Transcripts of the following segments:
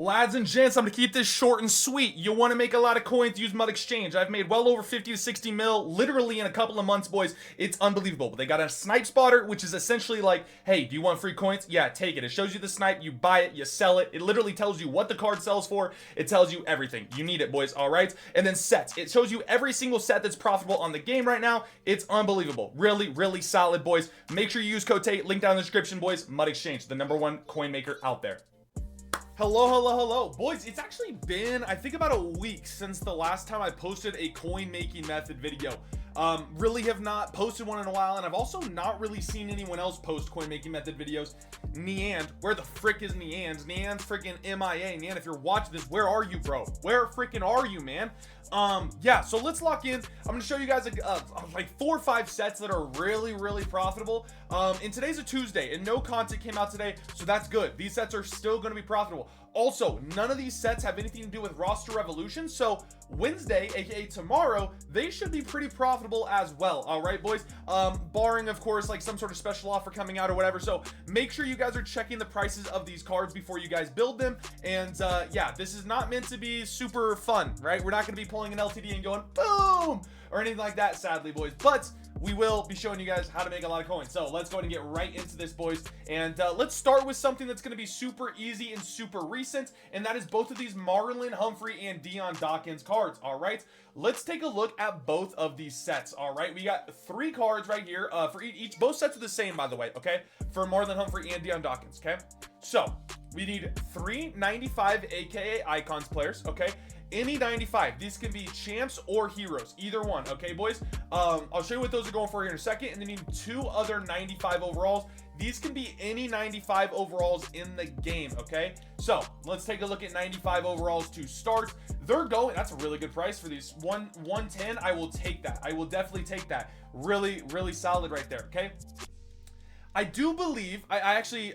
Lads and gents, I'm going to keep this short and sweet. You want to make a lot of coins, use Mud Exchange. I've made well over 50 to 60 mil literally in a couple of months, boys. It's unbelievable. They got a snipe spotter, which is essentially like, hey, do you want free coins? Yeah, take it. It shows you the snipe, you buy it, you sell it. It literally tells you what the card sells for. It tells you everything. You need it, boys, all right? And then sets. It shows you every single set that's profitable on the game right now. It's unbelievable. Really, really solid, boys. Make sure you use code TATE, link down in the description, boys. Mud Exchange, the #1 coin maker out there. Hello, boys. It's actually been, I think, about a week since the last time I posted a coin making method video. Really have not posted one in a while, and I've also not really seen anyone else post coin making method videos. Neand, where the frick is Neand? Neand's freaking MIA. Neand, if you're watching this, where are you, bro? Where freaking are you, man? Yeah, so let's lock in. I'm gonna show you guys like 4 or 5 sets that are really profitable. And today's a Tuesday, and no content came out today, so that's good. These sets are still gonna be profitable. Also, none of these sets have anything to do with roster revolution, so Wednesday, aka tomorrow, they should be pretty profitable as well. All right, boys. Barring, of course, like some sort of special offer coming out or whatever. So make sure you guys are checking the prices of these cards before you guys build them. And yeah, this is not meant to be super fun, right? We're not going to be pulling an LTD and going boom or anything like that, sadly, boys. But we will be showing you guys how to make a lot of coins. So let's go ahead and get right into this, boys. And let's start with something that's going to be super easy and super recent, and that is both of these Marlon Humphrey and Dawkins cards. All right, let's take a look at both of these sets. All right, we got 3 cards right here for each. Both sets are the same, by the way. Okay, for Marlon Humphrey and Dawkins. Okay, so we need 3 95 aka icons players. Okay, any 95. These can be champs or heroes, either one. Okay, boys. I'll show you what those are going for here in a second. And then you need 2 other 95 overalls. These can be any 95 overalls in the game. Okay, so let's take a look at 95 overalls to start. They're going, that's a really good price for these. 110. I will take that. I will definitely take that. Really solid right there. Okay, I do believe I actually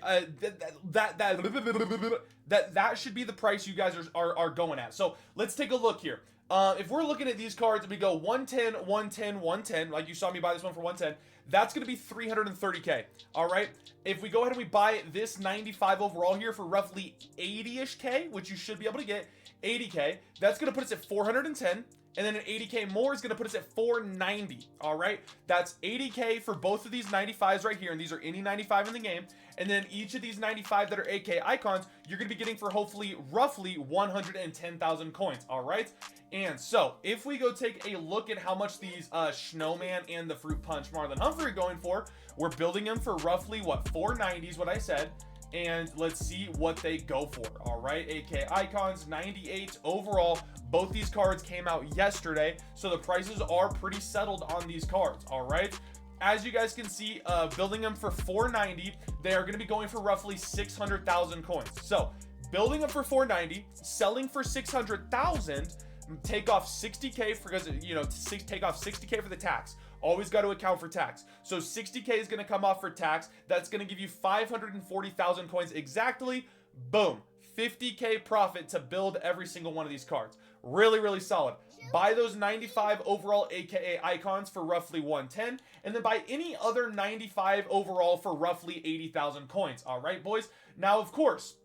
that should be the price you guys are going at. So let's take a look here. If we're looking at these cards and we go 110, 110, 110, like you saw me buy this one for 110, that's going to be 330k. All right. If we go ahead and we buy this 95 overall here for roughly 80-ish k, which you should be able to get 80k, that's going to put us at 410. And then an 80k more is going to put us at 490. All right, that's 80k for both of these 95s right here, and these are any 95 in the game. And then each of these 95 that are AK icons, you're going to be getting for hopefully roughly 110,000 coins. All right, and so if we go take a look at how much these Snowman and the Fruit Punch Marlon Humphrey are going for, we're building them for roughly what, 490 is what I said. And let's see what they go for. All right, AK icons, 98 overall. Both these cards came out yesterday, so the prices are pretty settled on these cards. All right, as you guys can see, building them for 490, they are going to be going for roughly 600,000 coins. So building them for 490, selling for 600,000. Take off 60k because, you know, take off 60k for the tax. Always got to account for tax. So 60k is going to come off for tax. That's going to give you 540,000 coins exactly. Boom, 50k profit to build every single one of these cards. Really solid. Buy those 95 overall aka icons for roughly 110, and then buy any other 95 overall for roughly 80,000 coins. All right, boys. Now, of course,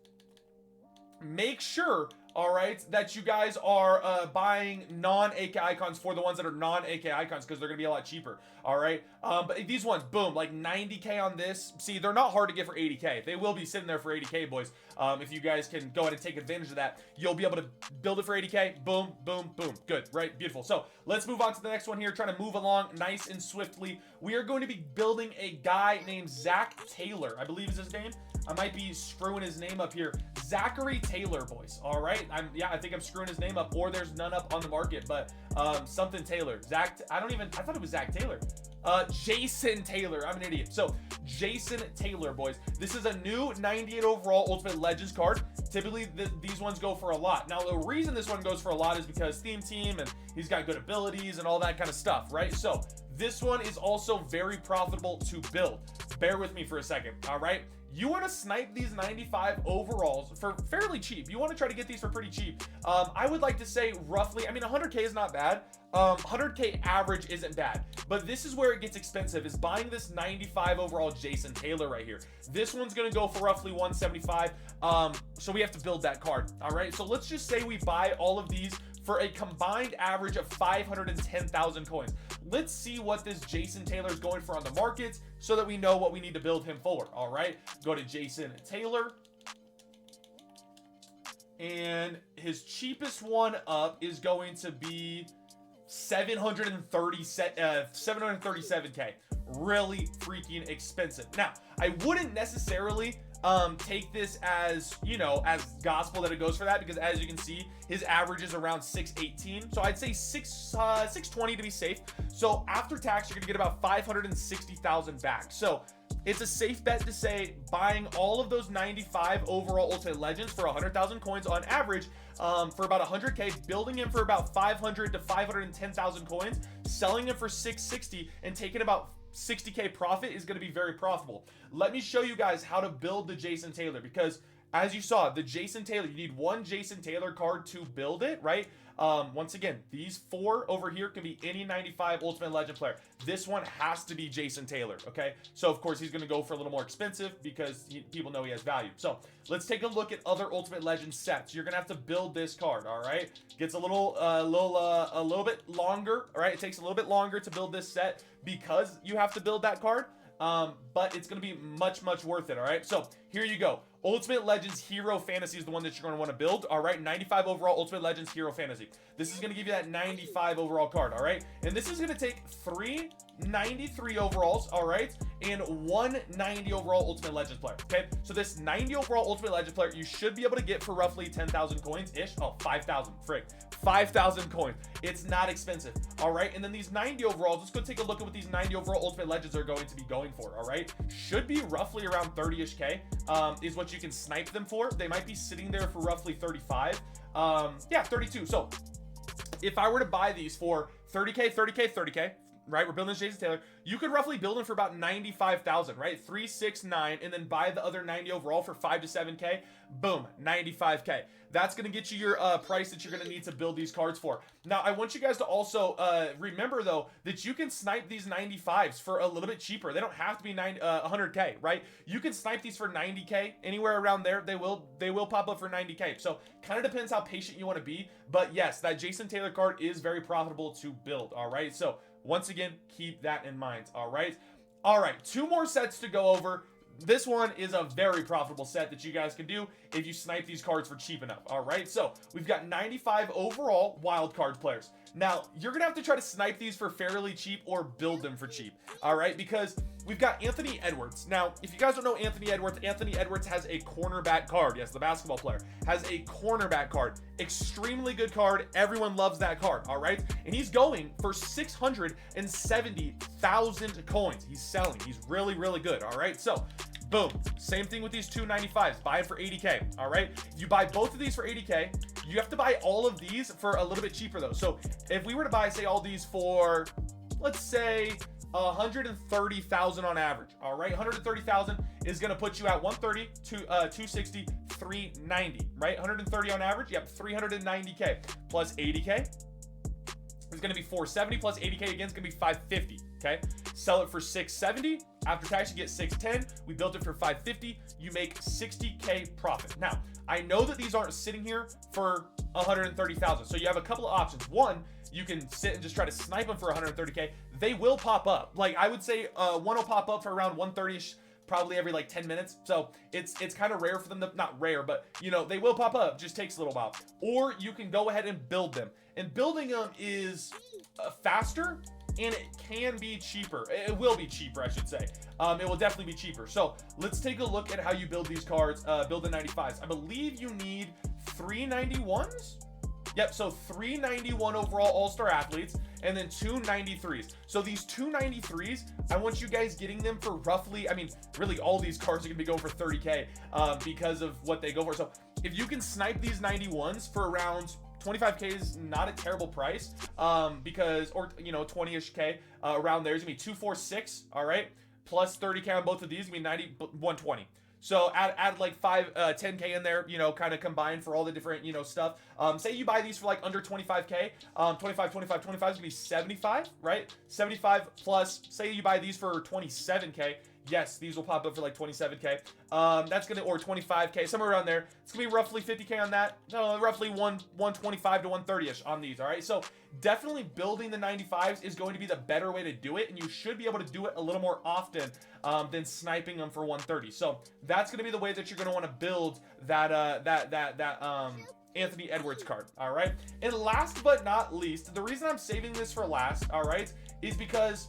make sure, all right, that you guys are buying non-AK icons for the ones that are non-AK icons, because they're going to be a lot cheaper, all right? But these ones, boom, like 90k on this. See, they're not hard to get for 80k. They will be sitting there for 80k, boys. If you guys can go ahead and take advantage of that, you'll be able to build it for 80k. Boom. Good, right? Beautiful. So let's move on to the next one here, trying to move along nice and swiftly. We are going to be building a guy named Zach Taylor, I believe is his name. I might be screwing his name up here. Zachary Taylor, boys. All right. I think I'm screwing his name up, or there's none up on the market, but something Taylor. I thought it was Zach Taylor. Jason Taylor. I'm an idiot. So Jason Taylor, boys. This is a new 98 overall Ultimate Legends card. Typically, these ones go for a lot. Now, the reason this one goes for a lot is because theme team, and he's got good abilities and all that kind of stuff, right? So this one is also very profitable to build. bear with me for a second, all right? You want to snipe these 95 overalls for fairly cheap. You want to try to get these for pretty cheap. I would like to say roughly, I mean, 100K is not bad. 100K average isn't bad, but this is where it gets expensive, is buying this 95 overall Jason Taylor right here. This one's going to go for roughly 175. So we have to build that card. All right. So let's just say we buy all of these for a combined average of 510,000 coins. Let's see what this Jason Taylor is going for on the markets so that we know what we need to build him for. All right, go to Jason Taylor. And his cheapest one up is going to be 737K. Really freaking expensive. Now, I wouldn't necessarily take this as, you know, as gospel that it goes for that, because as you can see, his average is around 618. So I'd say 620 to be safe. So after tax, you're gonna get about 560,000 back. So it's a safe bet to say buying all of those 95 overall Ultimate Legends for 100,000 coins on average, for about 100K, building him for about 500 to 510,000 coins, selling him for 660 and taking about 60K profit is going to be very profitable. Let me show you guys how to build the Jason Taylor, because as you saw, the Jason Taylor, you need one Jason Taylor card to build it, right? Once again, these 4 over here can be any 95 Ultimate Legend player. This one has to be Jason Taylor, okay? So, of course, he's going to go for a little more expensive because people know he has value. So, let's take a look at other Ultimate Legend sets. You're going to have to build this card, all right? Gets a little bit longer, all right? It takes a little bit longer to build this set because you have to build that card. But it's going to be much worth it, all right? So, here you go. Ultimate Legends Hero Fantasy is the one that you're going to want to build, all right? 95 overall Ultimate Legends Hero Fantasy. This is going to give you that 95 overall card, all right? And this is going to take 3 93 overalls, all right? And 1 90 overall Ultimate Legends player, okay? So this 90 overall Ultimate Legends player, you should be able to get for roughly 10,000 coins-ish. Oh, 5,000, frick. 5,000 coins. It's not expensive, all right? And then these 90 overalls, let's go take a look at what these 90 overall Ultimate Legends are going to be going for, all right? Should be roughly around 30-ish K, is what you can snipe them for. They might be sitting there for roughly 35. Yeah, 32. So if I were to buy these for 30K, 30K, 30K, right? We're building this Jason Taylor. You could roughly build them for about 95,000, right? 369, and then buy the other 90 overall for 5 to 7K. Boom, 95K. That's going to get you your price that you're going to need to build these cards for. Now, I want you guys to also remember, though, that you can snipe these 95s for a little bit cheaper. They don't have to be 100K, right? You can snipe these for 90K, anywhere around there. They will pop up for 90K. So, kind of depends how patient you want to be. But yes, that Jason Taylor card is very profitable to build, all right? So, once again, keep that in mind, all right? All right, 2 more sets to go over. This one is a very profitable set that you guys can do if you snipe these cards for cheap enough, all right? So, we've got 95 overall wild card players. Now, you're going to have to try to snipe these for fairly cheap or build them for cheap, all right? Because we've got Anthony Edwards. Now, if you guys don't know Anthony Edwards has a cornerback card. Yes, the basketball player has a cornerback card. Extremely good card. Everyone loves that card, all right? And he's going for 670,000 coins. He's selling. He's really good, all right? So, boom. Same thing with these 295s. Buy it for 80K, all right? You buy both of these for 80K. You have to buy all of these for a little bit cheaper, though. So, if we were to buy, say, all these for, let's say, 130,000 on average, all right? 130,000 is going to put you at 130 to 260, 390, right? 130 on average, yep, 390K plus 80K is going to be 470 plus 80K again is going to be 550, okay? Sell it for 670. After tax, you get 610. We built it for 550. You make 60K profit. Now, I know that these aren't sitting here for 130,000. So you have a couple of options. One, you can sit and just try to snipe them for 130K. They will pop up. Like, I would say one will pop up for around 130-ish, probably every like 10 minutes. So it's kind of rare for them to, not rare, but you know, they will pop up. Just takes a little while. Or you can go ahead and build them. And building them is faster, and it can be cheaper. It will be cheaper, I should say. It will definitely be cheaper. So let's take a look at how you build these cards, build the 95s. I believe you need 391s. Yep, so 391 overall All-Star athletes, and then 293s. So these 293s, I want you guys getting them for roughly, I mean, really all these cards are gonna be going for 30K because of what they go for. So if you can snipe these 91s for around 25K is not a terrible price, because, or, you know, 20-ish K around there is gonna be 246, all right? plus 30K on both of these, gonna be 90, 120. So add like 10K in there, you know, kind of combined for all the different, you know, stuff. Say you buy these for like under 25K, 25 is gonna be 75, right? 75 plus, say you buy these for 27K. Yes, these will pop up for like 27K. That's gonna, or 25K, somewhere around there. It's gonna be roughly 50K on that. No, roughly 125 to 130ish on these. All right, so definitely building the 95s is going to be the better way to do it, and you should be able to do it a little more often than sniping them for 130. So that's gonna be the way that you're gonna want to build that Anthony Edwards card. All right, and last but not least, the reason I'm saving this for last, all right, is because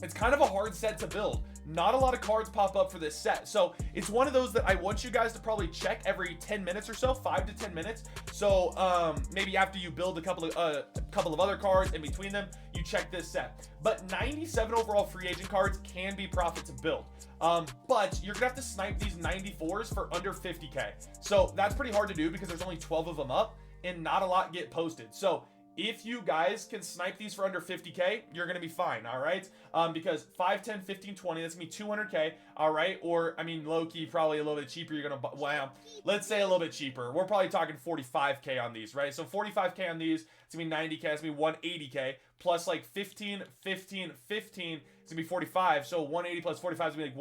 it's kind of a hard set to build. Not a lot of cards pop up for this set. So it's one of those that I want you guys to probably check every 10 minutes or so, 5 to 10 minutes. So maybe after you build a couple of other cards in between them, you check this set. But 97 overall free agent cards can be profit to build. But you're gonna have to snipe these 94s for under 50K. So that's pretty hard to do because there's only 12 of them up and not a lot get posted. So if you guys can snipe these for under 50K, you're going to be fine, all right? Because 5, 10, 15, 20, that's going to be 200K, all right? Or, I mean, low-key, probably a little bit cheaper. You're going to, well, let's say a little bit cheaper. We're probably talking 45K on these, right? So 45K on these, it's going to be 90K, it's going to be 180K, plus like 15, 15, 15, it's going to be 45. So 180 plus 45 is going to be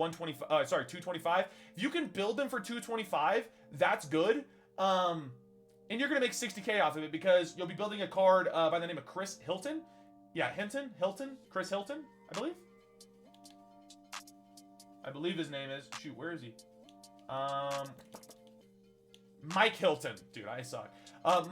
like 225. If you can build them for 225, that's good. And you're going to make 60K off of it because you'll be building a card by the name of Chris Hilton. Yeah, Chris Hilton, I believe. I believe his name is. Shoot, where is he? Mike Hilton. Dude, I suck.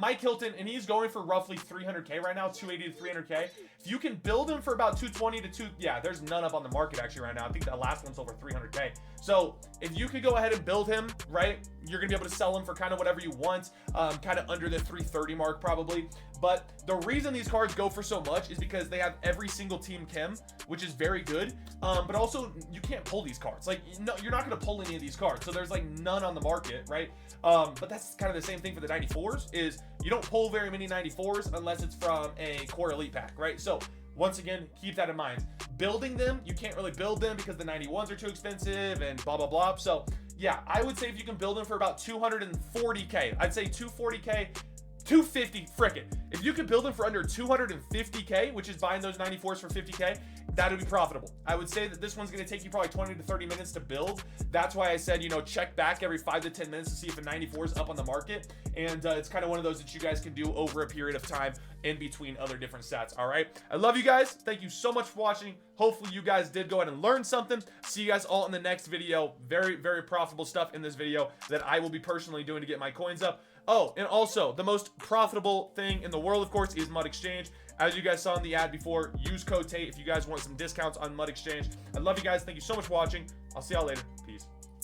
Mike Hilton, and he's going for roughly 300K right now, 280 to 300K. If you can build him for about 220 to yeah, there's none up on the market actually right now. I think that last one's over 300K. So if you could go ahead and build him, right, you're gonna be able to sell him for kind of whatever you want, kind of under the 330 mark probably. But the reason these cards go for so much is because they have every single team chem, which is very good. But also you can't pull these cards. Like, no, you're not gonna pull any of these cards. So there's like none on the market, right? But that's kind of the same thing for the 94s, is you don't pull very many 94s unless it's from a core elite pack, right? So once again, keep that in mind. Building them, you can't really build them because the 91s are too expensive and blah, blah, blah. So yeah, I would say if you can build them for about 240K, I'd say 240K, 250, frick it. If you could build them for under 250K, which is buying those 94s for 50K, that would be profitable. I would say that this one's going to take you probably 20 to 30 minutes to build. That's why I said, you know, check back every 5 to 10 minutes to see if a 94 is up on the market. And it's kind of one of those that you guys can do over a period of time in between other different sets. All right. I love you guys. Thank you so much for watching. Hopefully you guys did go ahead and learn something. See you guys all in the next video. Very, very profitable stuff in this video that I will be personally doing to get my coins up. Oh, and also the most profitable thing in the world, of course, is Mud Exchange. As you guys saw in the ad before, use code TATE if you guys want some discounts on Mud Exchange. I love you guys. Thank you so much for watching. I'll see y'all later. Peace.